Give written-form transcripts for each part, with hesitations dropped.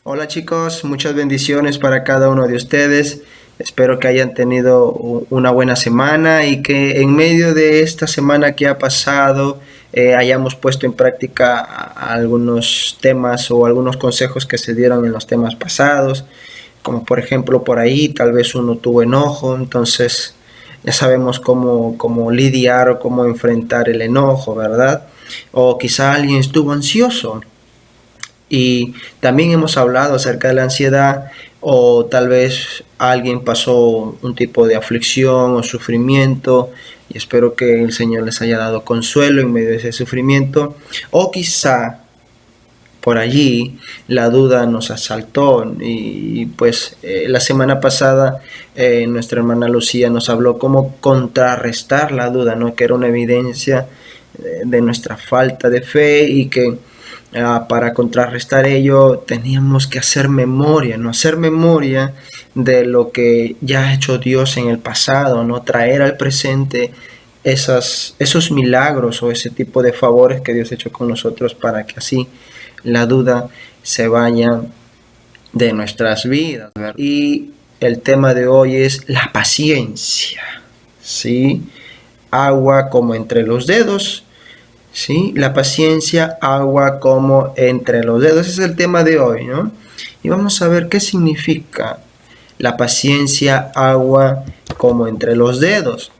Hola chicos, muchas bendiciones para cada uno de ustedes. Espero que hayan tenido una buena semana y que en medio de esta semana que ha pasado hayamos puesto en práctica algunos temas o algunos consejos que se dieron en los temas pasados. Como por ejemplo por ahí tal vez uno tuvo enojo, entonces ya sabemos cómo lidiar o cómo enfrentar el enojo, ¿verdad? O quizá alguien estuvo ansioso. Y también hemos hablado acerca de la ansiedad o tal vez alguien pasó un tipo de aflicción o sufrimiento y espero que el Señor les haya dado consuelo en medio de ese sufrimiento. O quizá por allí la duda nos asaltó y pues la semana pasada nuestra hermana Lucía nos habló cómo contrarrestar la duda, ¿no? Que era una evidencia de nuestra falta de fe y que para contrarrestar ello teníamos que hacer memoria, ¿no? Hacer memoria de lo que ya ha hecho Dios en el pasado, ¿no? Traer al presente esos milagros o ese tipo de favores que Dios ha hecho con nosotros para que así la duda se vaya de nuestras vidas, ¿verdad? Y el tema de hoy es la paciencia, ¿sí? Agua como entre los dedos, ¿sí? La paciencia, agua como entre los dedos. Ese es el tema de hoy, ¿no? Y vamos a ver qué significa la paciencia, agua como entre los dedos.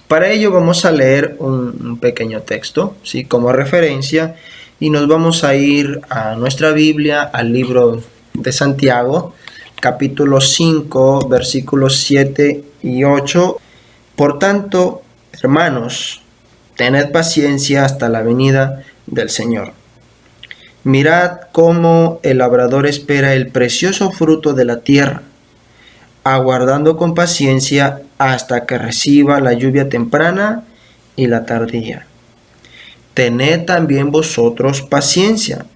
Para ello vamos a leer un pequeño texto, ¿sí? Como referencia, y nos vamos a ir a nuestra Biblia, al libro de Santiago, capítulo 5, versículos 7 y 8. Por tanto, hermanos, tened paciencia hasta la venida del Señor. Mirad cómo el labrador espera el precioso fruto de la tierra, aguardando con paciencia hasta que reciba la lluvia temprana y la tardía. Tened también vosotros paciencia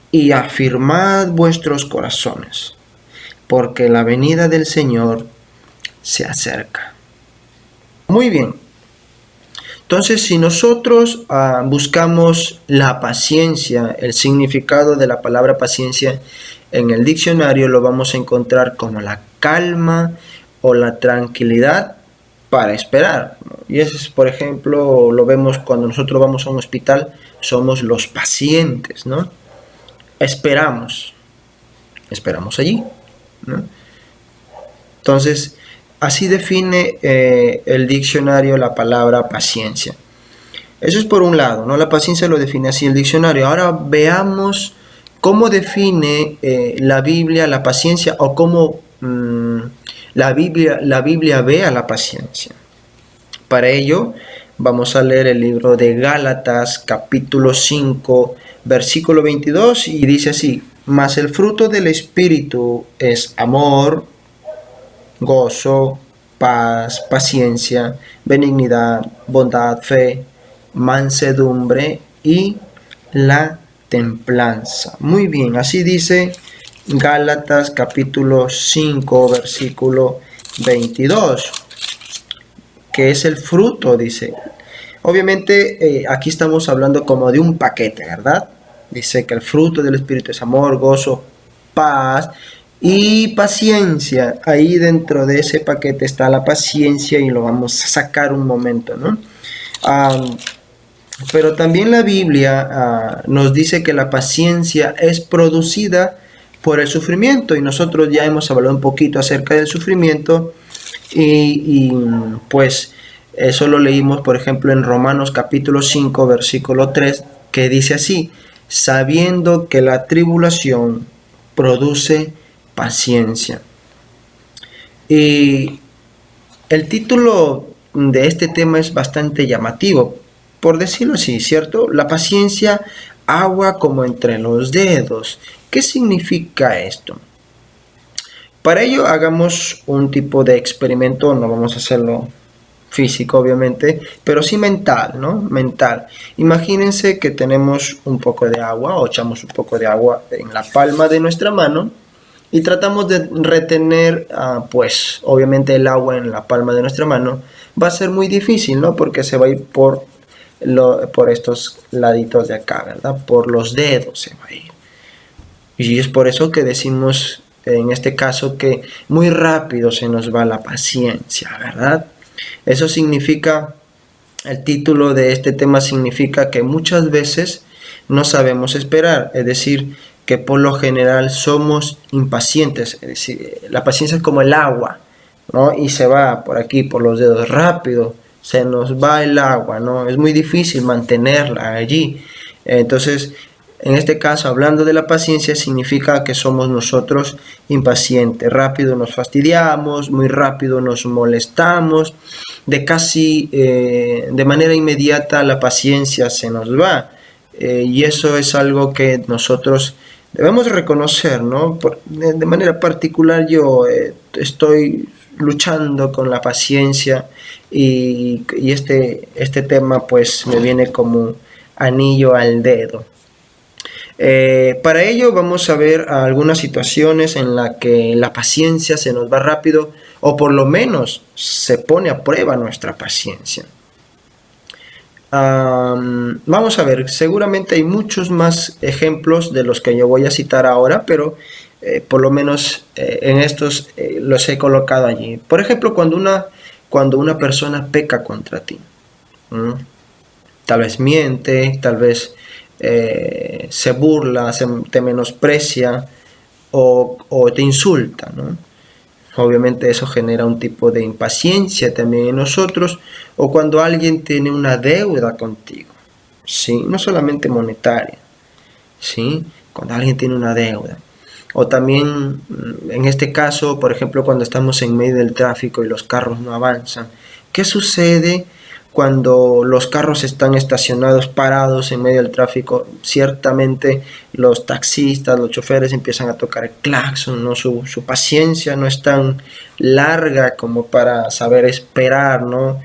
y afirmad vuestros corazones, porque la venida del Señor se acerca. Muy bien. Entonces, si nosotros buscamos la paciencia, el significado de la palabra paciencia en el diccionario, lo vamos a encontrar como la calma o la tranquilidad para esperar. Y eso es, por ejemplo, lo vemos cuando nosotros vamos a un hospital, somos los pacientes, ¿no? Esperamos allí, ¿no? Entonces, así define el diccionario la palabra paciencia. Eso es por un lado, ¿no? La paciencia lo define así el diccionario. Ahora veamos cómo define la Biblia la paciencia o cómo la Biblia ve a la paciencia. Para ello, vamos a leer el libro de Gálatas, capítulo 5, versículo 22, y dice así: mas el fruto del Espíritu es amor, gozo, paz, paciencia, benignidad, bondad, fe, mansedumbre y la templanza. Muy bien, así dice Gálatas capítulo 5, versículo 22, que es el fruto, dice. Obviamente aquí estamos hablando como de un paquete, ¿verdad? Dice que el fruto del Espíritu es amor, gozo, paz y paciencia. Ahí dentro de ese paquete está la paciencia y lo vamos a sacar un momento, ¿no? Pero también la Biblia nos dice que la paciencia es producida por el sufrimiento y nosotros ya hemos hablado un poquito acerca del sufrimiento y pues eso lo leímos por ejemplo en Romanos capítulo 5 versículo 3 que dice así: sabiendo que la tribulación produce paciencia. Y el título de este tema es bastante llamativo, por decirlo así, ¿cierto? La paciencia, agua como entre los dedos. ¿Qué significa esto? Para ello hagamos un tipo de experimento, no vamos a hacerlo físico obviamente, pero sí mental, ¿no? Mental. Imagínense que tenemos un poco de agua o echamos un poco de agua en la palma de nuestra mano y tratamos de retener, pues obviamente el agua en la palma de nuestra mano. Va a ser muy difícil, ¿no? Porque se va a ir por estos laditos de acá, ¿verdad? Por los dedos se va a ir. Y es por eso que decimos en este caso que muy rápido se nos va la paciencia, ¿verdad? Eso significa, el título de este tema significa que muchas veces no sabemos esperar, es decir, que por lo general somos impacientes, es decir, la paciencia es como el agua, ¿no? Y se va por aquí, por los dedos, rápido, se nos va el agua, ¿no? Es muy difícil mantenerla allí. Entonces, en este caso, hablando de la paciencia, significa que somos nosotros impacientes. Rápido nos fastidiamos, muy rápido nos molestamos, de manera inmediata la paciencia se nos va. Y eso es algo que nosotros debemos reconocer, ¿no? De manera particular yo estoy luchando con la paciencia y este tema pues me viene como anillo al dedo. Para ello vamos a ver algunas situaciones en las que la paciencia se nos va rápido o por lo menos se pone a prueba nuestra paciencia. Vamos a ver, seguramente hay muchos más ejemplos de los que yo voy a citar ahora, pero por lo menos en estos los he colocado allí. Por ejemplo, cuando una persona peca contra ti, tal vez miente, tal vez se burla, te menosprecia o te insulta, ¿no? Obviamente eso genera un tipo de impaciencia también en nosotros, o cuando alguien tiene una deuda contigo, ¿sí? No solamente monetaria, ¿sí? Cuando alguien tiene una deuda. O también, en este caso, por ejemplo, cuando estamos en medio del tráfico y los carros no avanzan. ¿Qué sucede cuando los carros están estacionados, parados en medio del tráfico? Ciertamente los taxistas, los choferes empiezan a tocar el claxon, ¿no? Su paciencia no es tan larga como para saber esperar, ¿no?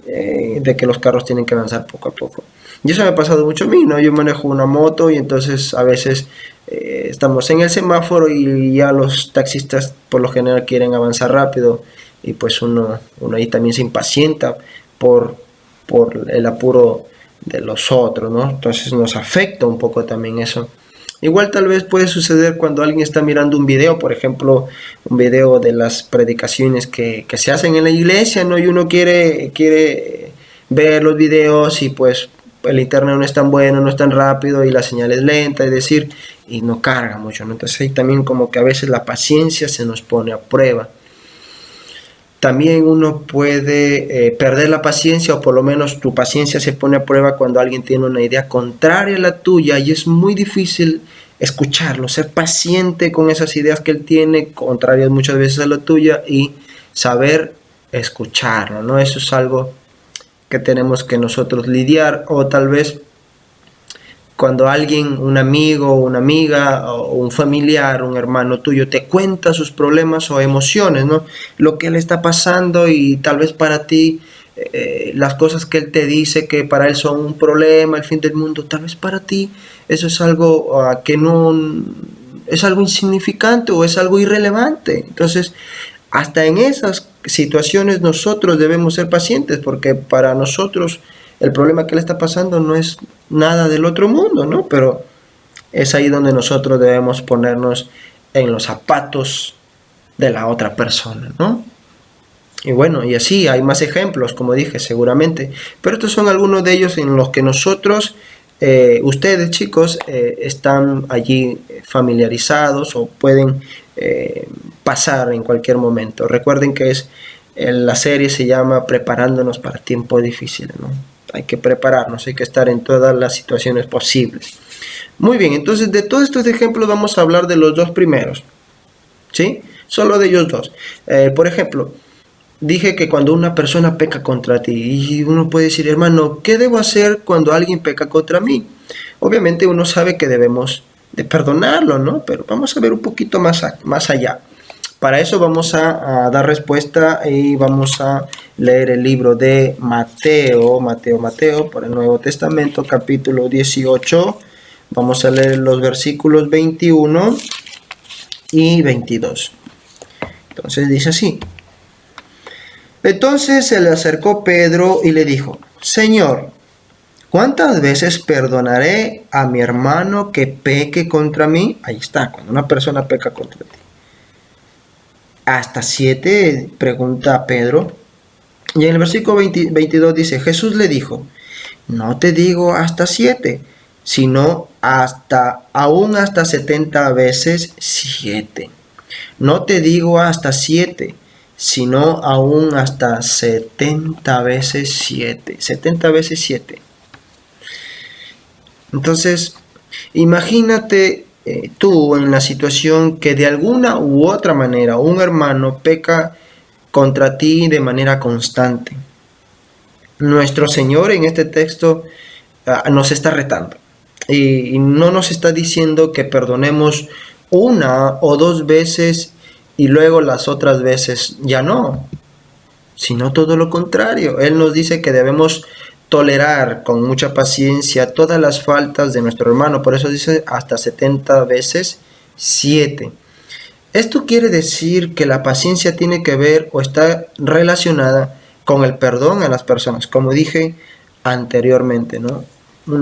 De que los carros tienen que avanzar poco a poco. Y eso me ha pasado mucho a mí, ¿no? Yo manejo una moto y entonces a veces estamos en el semáforo y ya los taxistas por lo general quieren avanzar rápido y pues uno ahí también se impacienta por el apuro de los otros, ¿no? Entonces nos afecta un poco también eso. Igual tal vez puede suceder cuando alguien está mirando un video, por ejemplo, un video de las predicaciones que se hacen en la iglesia, ¿no? Y uno quiere ver los videos y pues el internet no es tan bueno, no es tan rápido y la señal es lenta, es decir, y no carga mucho, ¿no? Entonces ahí también como que a veces la paciencia se nos pone a prueba. También uno puede perder la paciencia, o por lo menos tu paciencia se pone a prueba cuando alguien tiene una idea contraria a la tuya y es muy difícil escucharlo, ser paciente con esas ideas que él tiene, contrarias muchas veces a la tuya, y saber escucharlo, ¿no? Eso es algo que tenemos que nosotros lidiar. O tal vez cuando alguien, un amigo, una amiga o un familiar, un hermano tuyo te cuenta sus problemas o emociones, ¿no? Lo que le está pasando y tal vez para ti las cosas que él te dice que para él son un problema, el fin del mundo, tal vez para ti eso es algo que no es algo insignificante o es algo irrelevante. Entonces, hasta en esas situaciones nosotros debemos ser pacientes porque para nosotros el problema que le está pasando no es nada del otro mundo, ¿no? Pero es ahí donde nosotros debemos ponernos en los zapatos de la otra persona, ¿no? Y bueno, y así hay más ejemplos, como dije, seguramente. Pero estos son algunos de ellos en los que nosotros, ustedes chicos, están allí familiarizados o pueden pasar en cualquier momento. Recuerden que la serie se llama Preparándonos para tiempos difíciles, ¿no? Hay que prepararnos, hay que estar en todas las situaciones posibles. Muy bien, entonces de todos estos ejemplos vamos a hablar de los dos primeros, ¿sí? Solo de ellos dos. Por ejemplo, dije que cuando una persona peca contra ti, y uno puede decir, hermano, ¿qué debo hacer cuando alguien peca contra mí? Obviamente uno sabe que debemos de perdonarlo, ¿no? Pero vamos a ver un poquito más allá. Para eso vamos a dar respuesta y vamos a leer el libro de Mateo, por el Nuevo Testamento, capítulo 18. Vamos a leer los versículos 21 y 22. Entonces dice así. Entonces se le acercó Pedro y le dijo, Señor, ¿Cuántas veces perdonaré a mi hermano que peque contra mí? Ahí está, cuando una persona peca contra ti. ¿Hasta 7? Pregunta Pedro. Y en el versículo 22 dice, Jesús le dijo, no te digo hasta 7, sino aún hasta 70 veces 7. No te digo hasta 7, sino aún hasta 70 veces 7. 70 veces 7. Entonces, imagínate tú en la situación que de alguna u otra manera un hermano peca contra ti de manera constante. Nuestro Señor en este texto nos está retando y no nos está diciendo que perdonemos una o dos veces y luego las otras veces ya no, sino todo lo contrario. Él nos dice que debemos tolerar con mucha paciencia todas las faltas de nuestro hermano. Por eso dice hasta 70 veces 7. Esto quiere decir que la paciencia tiene que ver o está relacionada con el perdón a las personas, como dije anteriormente, ¿no?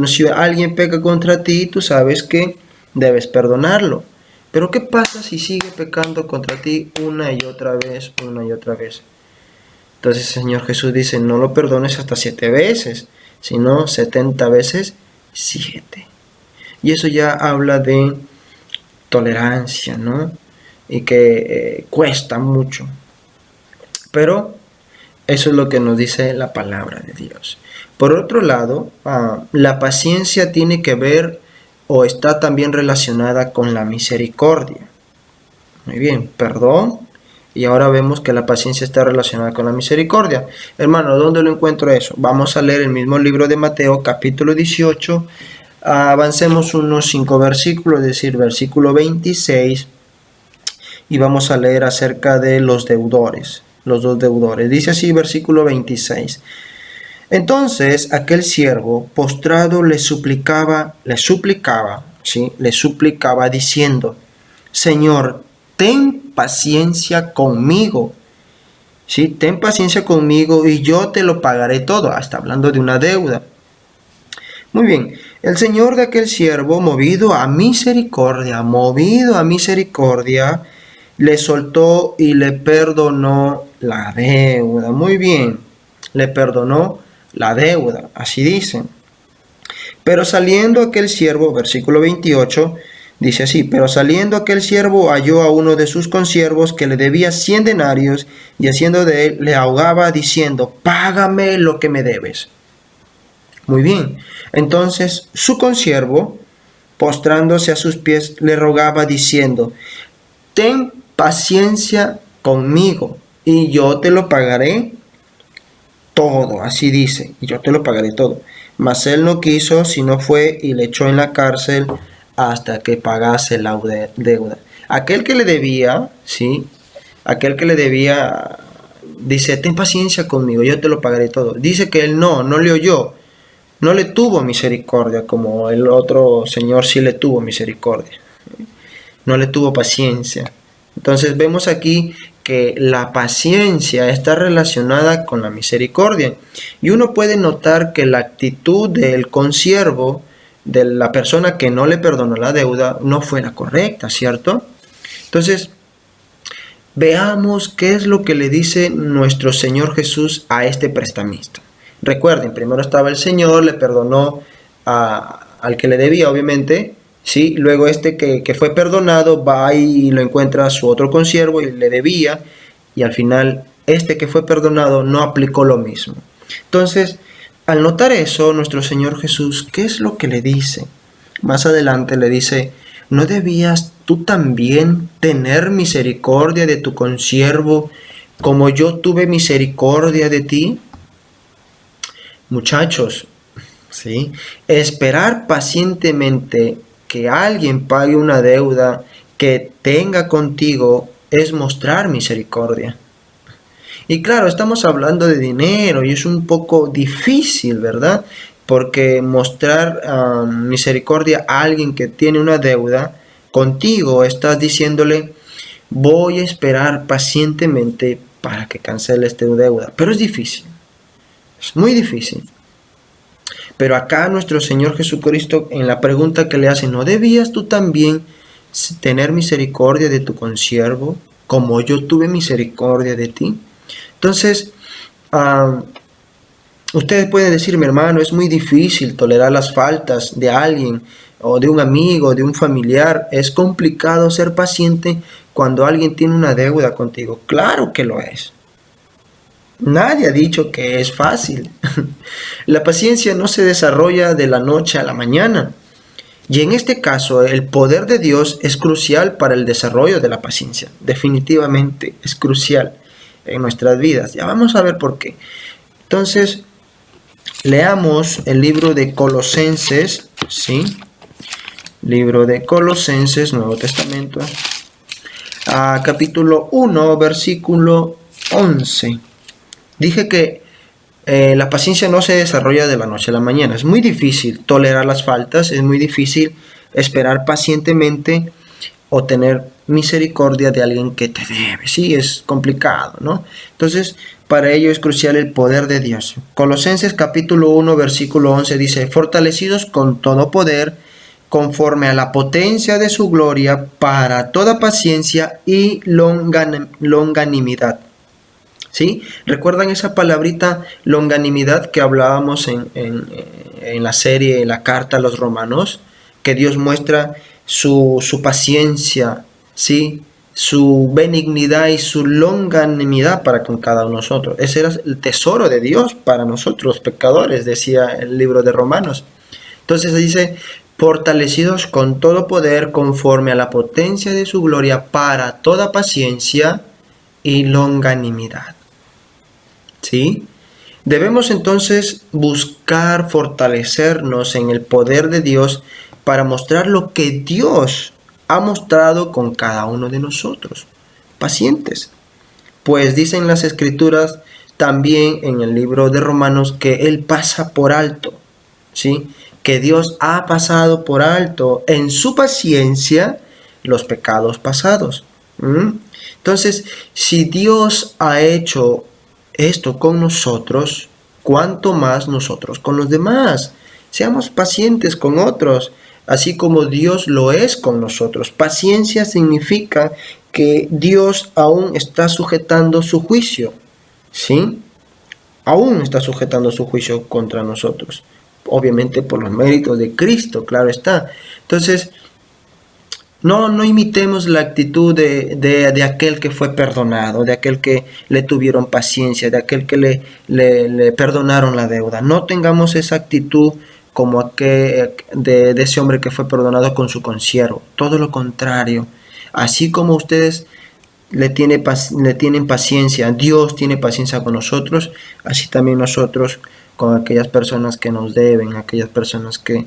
Si alguien peca contra ti, tú sabes que debes perdonarlo. Pero ¿qué pasa si sigue pecando contra ti una y otra vez, una y otra vez? Entonces el Señor Jesús dice, no lo perdones hasta 7 veces, sino 70 veces 7. Y eso ya habla de tolerancia, ¿no? Y que cuesta mucho. Pero eso es lo que nos dice la palabra de Dios. Por otro lado, la paciencia tiene que ver o está también relacionada con la misericordia. Muy bien, perdón. Y ahora vemos que la paciencia está relacionada con la misericordia. Hermano, ¿dónde lo encuentro eso? Vamos a leer el mismo libro de Mateo, capítulo 18. Avancemos unos 5 versículos, es decir, versículo 26. Y vamos a leer acerca de los deudores, los dos deudores. Dice así, versículo 26. Entonces aquel siervo postrado le suplicaba diciendo, Señor, ten paciencia conmigo, ¿sí? Ten paciencia conmigo y yo te lo pagaré todo. Está hablando de una deuda. Muy bien, el señor de aquel siervo, movido a misericordia, le soltó y le perdonó la deuda. Muy bien, le perdonó la deuda, así dicen. Pero saliendo aquel siervo, versículo 28, dice así, pero saliendo aquel siervo halló a uno de sus consiervos que le debía 100 denarios y haciendo de él le ahogaba diciendo, págame lo que me debes. Muy bien, entonces su consiervo, postrándose a sus pies, le rogaba diciendo, ten paciencia conmigo y yo te lo pagaré todo, así dice, y yo te lo pagaré todo. Mas él no quiso, sino fue y le echó en la cárcel hasta que pagase la deuda. Aquel que le debía, ¿sí? Aquel que le debía, dice, ten paciencia conmigo, yo te lo pagaré todo. Dice que él no le oyó, no le tuvo misericordia, como el otro señor sí le tuvo misericordia. No le tuvo paciencia. Entonces vemos aquí que la paciencia está relacionada con la misericordia. Y uno puede notar que la actitud del consiervo, de la persona que no le perdonó la deuda, no fue la correcta, ¿cierto? Entonces, veamos qué es lo que le dice nuestro Señor Jesús a este prestamista. Recuerden, primero estaba el Señor, le perdonó al que le debía, obviamente, ¿sí? Luego que fue perdonado va y lo encuentra a su otro consiervo y le debía, y al final que fue perdonado no aplicó lo mismo. Entonces, al notar eso, nuestro Señor Jesús, ¿qué es lo que le dice? Más adelante le dice, ¿no debías tú también tener misericordia de tu consiervo como yo tuve misericordia de ti? Muchachos, ¿sí? Esperar pacientemente que alguien pague una deuda que tenga contigo es mostrar misericordia. Y claro, estamos hablando de dinero y es un poco difícil, ¿verdad? Porque mostrar misericordia a alguien que tiene una deuda contigo, estás diciéndole, voy a esperar pacientemente para que cancele esta deuda. Pero es difícil, es muy difícil. Pero acá nuestro Señor Jesucristo, en la pregunta que le hace, ¿no debías tú también tener misericordia de tu consiervo, como yo tuve misericordia de ti? Entonces, ustedes pueden decir, mi hermano, es muy difícil tolerar las faltas de alguien, o de un amigo, de un familiar. Es complicado ser paciente cuando alguien tiene una deuda contigo. Claro que lo es. Nadie ha dicho que es fácil. La paciencia no se desarrolla de la noche a la mañana. Y en este caso, el poder de Dios es crucial para el desarrollo de la paciencia. Definitivamente es crucial en nuestras vidas. Ya vamos a ver por qué. Entonces, leamos el libro de Colosenses, ¿sí? Libro de Colosenses, Nuevo Testamento, capítulo 1, versículo 11. Dije que la paciencia no se desarrolla de la noche a la mañana. Es muy difícil tolerar las faltas, es muy difícil esperar pacientemente o tener misericordia de alguien que te debe. Sí, es complicado, ¿no? Entonces, para ello es crucial el poder de Dios. Colosenses capítulo 1, versículo 11 dice, fortalecidos con todo poder, conforme a la potencia de su gloria, para toda paciencia y longanimidad. ¿Sí? ¿Recuerdan esa palabrita longanimidad que hablábamos en la serie, en la carta a los romanos? Que Dios muestra su paciencia, ¿sí? Su benignidad y su longanimidad para con cada uno de nosotros. Ese era el tesoro de Dios para nosotros, pecadores, decía el libro de Romanos. Entonces dice, fortalecidos con todo poder conforme a la potencia de su gloria para toda paciencia y longanimidad. ¿Sí? Debemos entonces buscar fortalecernos en el poder de Dios para mostrar lo que Dios ha mostrado con cada uno de nosotros. Pacientes. Pues dicen las Escrituras también en el libro de Romanos que Él pasa por alto, ¿sí? Que Dios ha pasado por alto en su paciencia los pecados pasados. Entonces, si Dios ha hecho esto con nosotros, ¿cuánto más nosotros con los demás? Seamos pacientes con otros, así como Dios lo es con nosotros. Paciencia significa que Dios aún está sujetando su juicio, ¿sí? Aún está sujetando su juicio contra nosotros. Obviamente por los méritos de Cristo, claro está. Entonces, no imitemos la actitud de aquel que fue perdonado, de aquel que le tuvieron paciencia, de aquel que le perdonaron la deuda. No tengamos esa actitud como aquel de ese hombre que fue perdonado con su consiervo. Todo lo contrario. Así como ustedes le tienen paciencia, Dios tiene paciencia con nosotros, así también nosotros con aquellas personas que nos deben, aquellas personas que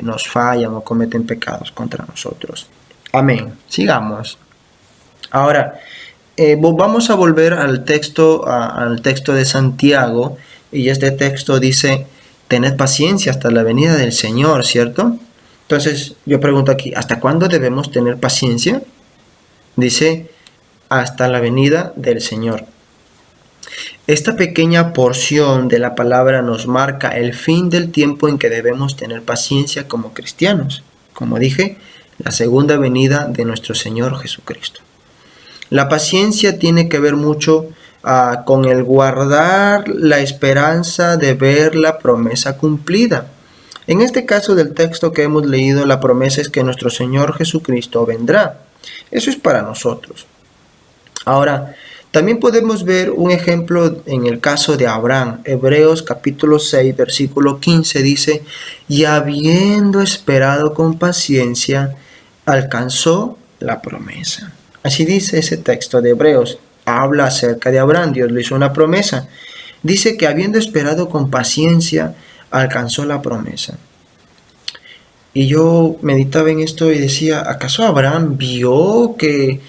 nos fallan o cometen pecados contra nosotros. Amén. Sigamos. Ahora, vamos a volver al texto de Santiago, y este texto dice, tened paciencia hasta la venida del Señor, ¿cierto? Entonces, yo pregunto aquí, ¿hasta cuándo debemos tener paciencia? Dice, hasta la venida del Señor. Esta pequeña porción de la palabra nos marca el fin del tiempo en que debemos tener paciencia como cristianos. Como dije, la segunda venida de nuestro Señor Jesucristo. La paciencia tiene que ver mucho con el guardar la esperanza de ver la promesa cumplida. En este caso del texto que hemos leído, la promesa es que nuestro Señor Jesucristo vendrá. Eso es para nosotros. Ahora, también podemos ver un ejemplo en el caso de Abraham. Hebreos capítulo 6, versículo 15 dice, y habiendo esperado con paciencia, alcanzó la promesa. Así dice ese texto de Hebreos. Habla acerca de Abraham. Dios le hizo una promesa. Dice que habiendo esperado con paciencia, alcanzó la promesa. Y yo meditaba en esto y decía, ¿acaso Abraham vio que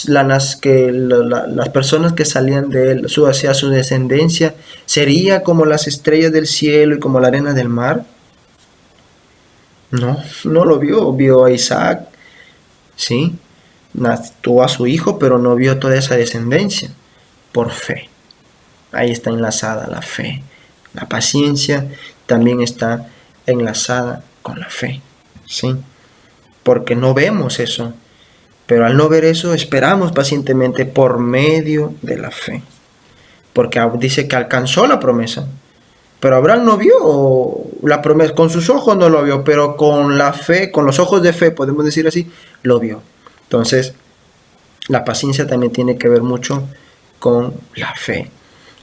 las personas que salían de él, hacia su descendencia, sería como las estrellas del cielo y como la arena del mar? No lo vio. Vio a Isaac, ¿sí? Tuvo a su hijo, pero no vio toda esa descendencia. Por fe. Ahí está enlazada la fe. La paciencia también está enlazada con la fe, ¿sí? Porque no vemos eso, pero al no ver eso esperamos pacientemente por medio de la fe, porque dice que alcanzó la promesa. Pero Abraham no vio la promesa, con sus ojos no lo vio, pero con la fe, con los ojos de fe, podemos decir así, lo vio. Entonces, la paciencia también tiene que ver mucho con la fe.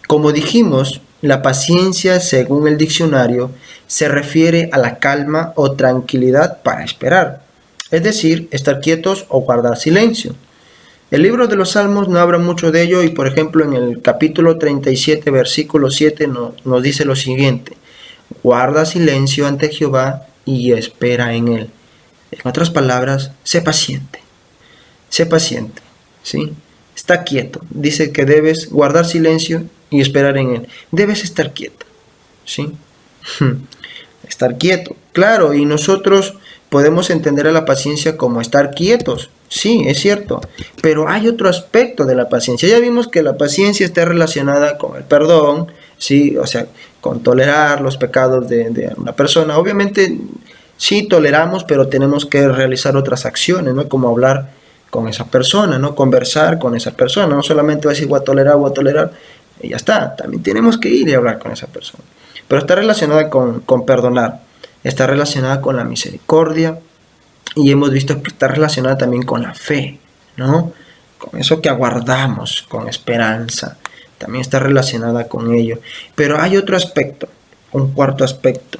Como dijimos, la paciencia, según el diccionario, se refiere a la calma o tranquilidad para esperar, es decir, estar quietos o guardar silencio. El libro de los Salmos no habla mucho de ello y, por ejemplo, en el capítulo 37, versículo 7 nos dice lo siguiente: guarda silencio ante Jehová y espera en él. En otras palabras, sé paciente, ¿sí? Está quieto. Dice que debes guardar silencio y esperar en él. Debes estar quieto, ¿sí? Estar quieto, claro, y nosotros podemos entender a la paciencia como estar quietos. Sí, es cierto, pero hay otro aspecto de la paciencia. Ya vimos que la paciencia está relacionada con el perdón, sí, o sea, con tolerar los pecados de una persona. Obviamente, sí toleramos, pero tenemos que realizar otras acciones, ¿no? Como hablar con esa persona, ¿no? Conversar con esa persona. No solamente va a decir voy a tolerar, y ya está. También tenemos que ir y hablar con esa persona. Pero está relacionada con perdonar, está relacionada con la misericordia. Y hemos visto que está relacionada también con la fe, ¿no? Con eso que aguardamos, con esperanza. También está relacionada con ello. Pero hay otro aspecto, un cuarto aspecto.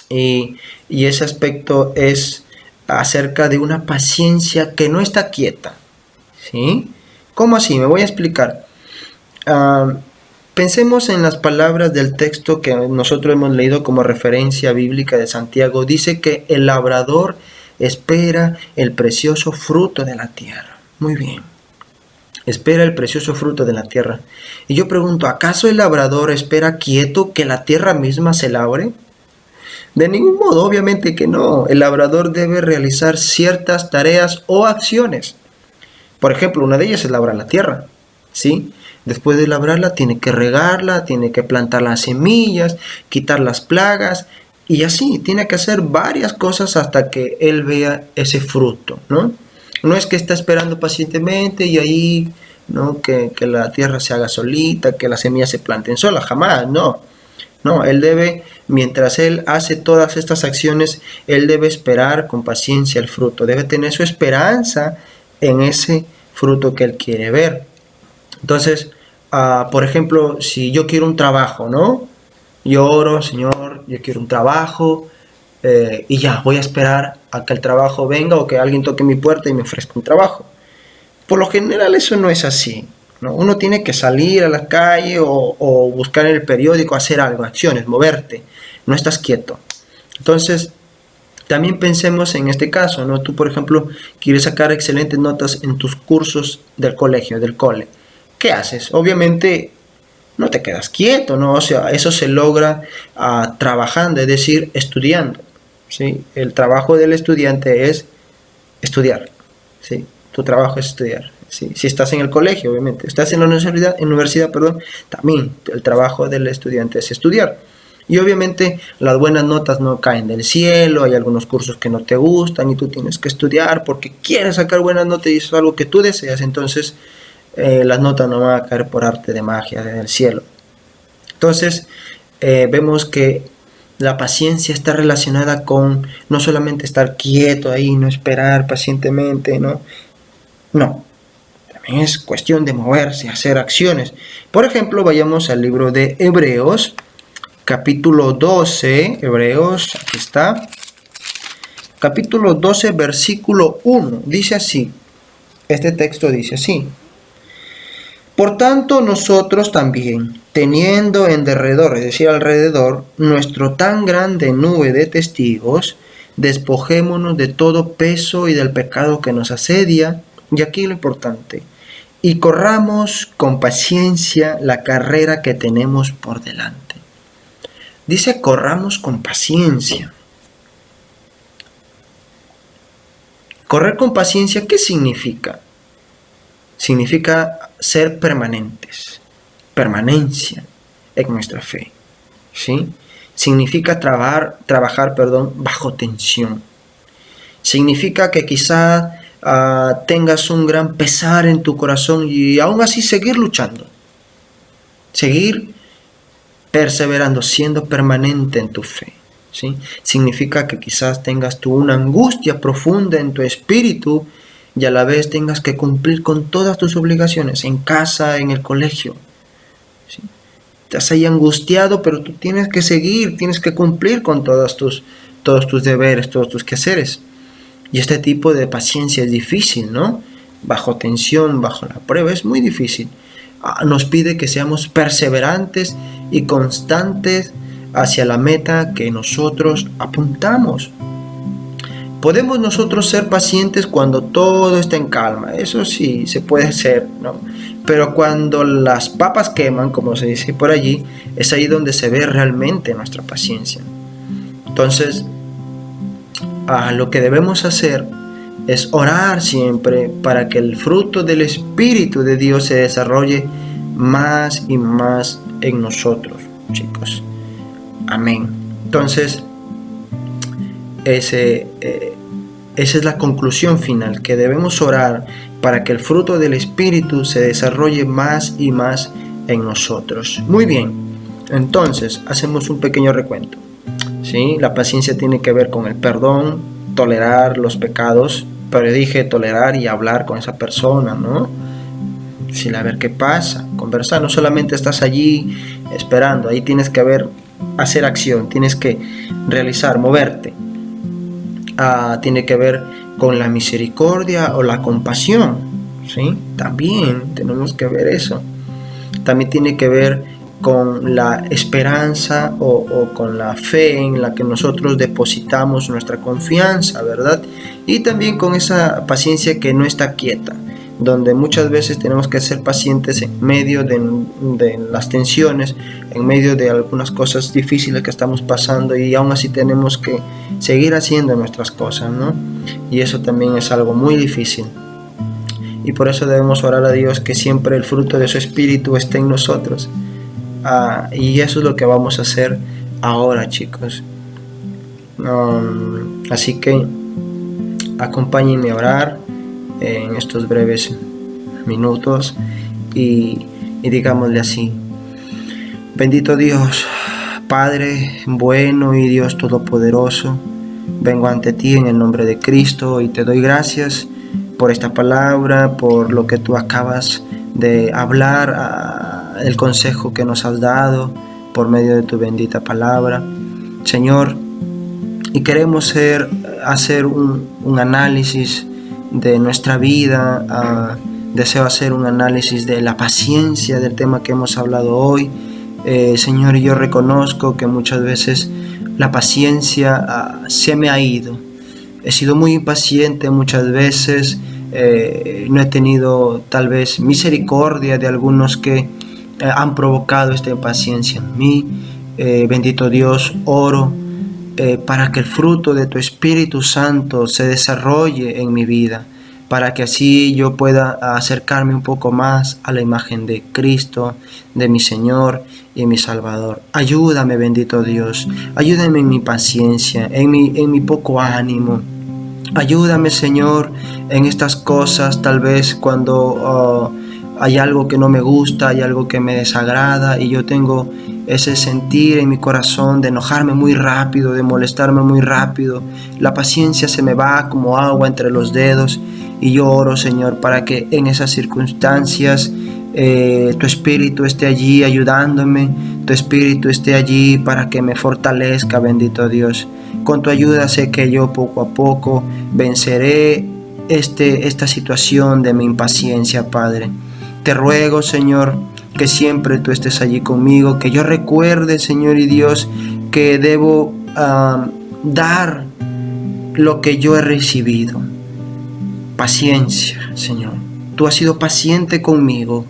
Y ese aspecto es acerca de una paciencia que no está quieta, ¿sí? ¿Cómo así? Me voy a explicar. Pensemos en las palabras del texto que nosotros hemos leído como referencia bíblica de Santiago. Dice que el labrador espera el precioso fruto de la tierra. Muy bien. Espera el precioso fruto de la tierra. Y yo pregunto, ¿acaso el labrador espera quieto que la tierra misma se labre? De ningún modo, obviamente que no. El labrador debe realizar ciertas tareas o acciones. Por ejemplo, una de ellas es labrar la tierra, ¿sí? Después de labrarla, tiene que regarla, tiene que plantar las semillas, quitar las plagas, y así, tiene que hacer varias cosas hasta que él vea ese fruto, ¿no? No es que está esperando pacientemente y ahí, ¿no? Que la tierra se haga solita, que las semillas se planten solas, jamás, no. No, él debe, mientras él hace todas estas acciones, él debe esperar con paciencia el fruto, debe tener su esperanza en ese fruto que él quiere ver. Entonces, por ejemplo, si yo quiero un trabajo, ¿no? Yo oro, Señor, yo quiero un trabajo, y ya, voy a esperar a que el trabajo venga o que alguien toque mi puerta y me ofrezca un trabajo. Por lo general eso no es así, ¿no? Uno tiene que salir a la calle o buscar en el periódico, hacer algo, acciones, moverte, no estás quieto. Entonces, también pensemos en este caso, ¿no? Tú, por ejemplo, quieres sacar excelentes notas en tus cursos del colegio, del cole. ¿Qué haces? Obviamente no te quedas quieto, ¿no? O sea, eso se logra trabajando, es decir, estudiando, ¿sí? El trabajo del estudiante es estudiar, ¿sí? Tu trabajo es estudiar, ¿sí? Si estás en el colegio, obviamente, estás en la universidad, también el trabajo del estudiante es estudiar. Y obviamente las buenas notas no caen del cielo, hay algunos cursos que no te gustan y tú tienes que estudiar porque quieres sacar buenas notas y eso es algo que tú deseas, entonces las notas no van a caer por arte de magia del cielo. Entonces vemos que la paciencia está relacionada con no solamente estar quieto ahí, no esperar pacientemente, ¿no? No, también es cuestión de moverse, hacer acciones. Por ejemplo, vayamos al libro de Hebreos, capítulo 12, Hebreos, aquí está, capítulo 12, versículo 1, dice así, este texto dice así: por tanto, nosotros también, teniendo en derredor, es decir, alrededor, nuestro tan grande nube de testigos, despojémonos de todo peso y del pecado que nos asedia, y aquí lo importante, y corramos con paciencia la carrera que tenemos por delante. Dice corramos con paciencia. Correr con paciencia, ¿qué significa? Significa ser permanentes, permanencia en nuestra fe, ¿sí? Significa trabajar, bajo tensión. Significa que quizá tengas un gran pesar en tu corazón y aún así seguir luchando. Seguir perseverando, siendo permanente en tu fe. ¿Sí? Significa que quizás tengas tú una angustia profunda en tu espíritu y a la vez tengas que cumplir con todas tus obligaciones en casa, en el colegio. ¿Sí? Estás ahí angustiado, pero tú tienes que seguir, tienes que cumplir con todos tus deberes, todos tus quehaceres. Y este tipo de paciencia es difícil, ¿no? Bajo tensión, bajo la prueba, es muy difícil. Nos pide que seamos perseverantes y constantes hacia la meta que nosotros apuntamos. Podemos nosotros ser pacientes cuando todo está en calma, eso sí, se puede ser, ¿no? Pero cuando las papas queman, como se dice por allí, es ahí donde se ve realmente nuestra paciencia. Entonces, lo que debemos hacer es orar siempre para que el fruto del Espíritu de Dios se desarrolle más y más en nosotros, chicos. Amén. Entonces, esa es la conclusión final, que debemos orar para que el fruto del Espíritu se desarrolle más y más en nosotros. Muy bien, entonces hacemos un pequeño recuento. ¿Sí? La paciencia tiene que ver con el perdón, tolerar los pecados, pero dije tolerar y hablar con esa persona, ¿no? Sin ver qué pasa, conversar, no solamente estás allí esperando, ahí tienes que hacer acción, tienes que realizar, moverte. Tiene que ver con la misericordia o la compasión, ¿sí? También tenemos que ver eso. También tiene que ver con la esperanza o con la fe en la que nosotros depositamos nuestra confianza, ¿verdad? Y también con esa paciencia que no está quieta, donde muchas veces tenemos que ser pacientes en medio de las tensiones, en medio de algunas cosas difíciles que estamos pasando, y aún así tenemos que seguir haciendo nuestras cosas, ¿no? Y eso también es algo muy difícil. Y por eso debemos orar a Dios que siempre el fruto de su Espíritu esté en nosotros. Y eso es lo que vamos a hacer ahora, chicos. Así que acompáñenme a orar en estos breves minutos y digámosle así: bendito Dios, Padre bueno y Dios todopoderoso, vengo ante ti en el nombre de Cristo y te doy gracias por esta palabra, por lo que tú acabas de hablar, el consejo que nos has dado por medio de tu bendita palabra, Señor. Y queremos hacer un análisis de nuestra vida. Deseo hacer un análisis de la paciencia, del tema que hemos hablado hoy. Señor, yo reconozco que muchas veces la paciencia se me ha ido. He sido muy impaciente muchas veces. No he tenido tal vez misericordia de algunos que han provocado esta impaciencia en mí. Bendito Dios, oro para que el fruto de tu Espíritu Santo se desarrolle en mi vida, para que así yo pueda acercarme un poco más a la imagen de Cristo, de mi Señor y mi Salvador. Ayúdame, bendito Dios, ayúdame en mi paciencia, en mi poco ánimo. Ayúdame, Señor, en estas cosas, tal vez cuando hay algo que no me gusta, hay algo que me desagrada y yo tengo ese sentir en mi corazón de enojarme muy rápido, de molestarme muy rápido. La paciencia se me va como agua entre los dedos y yo oro, Señor, para que en esas circunstancias tu Espíritu esté allí ayudándome, tu Espíritu esté allí para que me fortalezca, bendito Dios. Con tu ayuda sé que yo poco a poco venceré esta situación de mi impaciencia, Padre. Te ruego, Señor, que siempre tú estés allí conmigo, que yo recuerde, Señor y Dios, que debo dar lo que yo he recibido. Paciencia, Señor. Tú has sido paciente conmigo.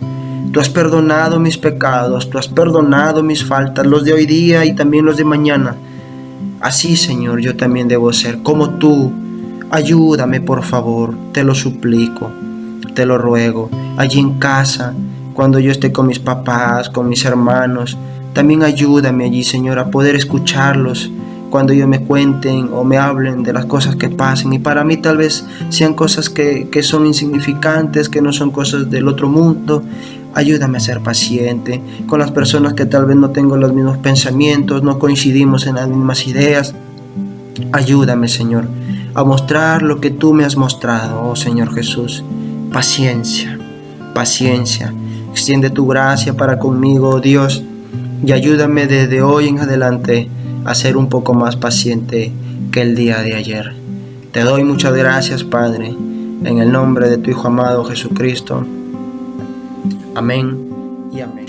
Tú has perdonado mis pecados, tú has perdonado mis faltas, los de hoy día y también los de mañana. Así, Señor, yo también debo ser como tú. Ayúdame, por favor, te lo suplico, te lo ruego. Allí en casa, cuando yo esté con mis papás, con mis hermanos, También ayúdame allí, Señor, a poder escucharlos cuando ellos me cuenten o me hablen de las cosas que pasen, y para mí tal vez sean cosas que son insignificantes, que no son cosas del otro mundo. Ayúdame a ser paciente con las personas que tal vez no tengo los mismos pensamientos, no coincidimos en las mismas ideas. Ayúdame, Señor, a mostrar lo que tú me has mostrado, oh Señor Jesús. Paciencia, paciencia. Extiende tu gracia para conmigo, oh Dios, y ayúdame desde hoy en adelante a ser un poco más paciente que el día de ayer. Te doy muchas gracias, Padre, en el nombre de tu Hijo amado Jesucristo. Amén y amén.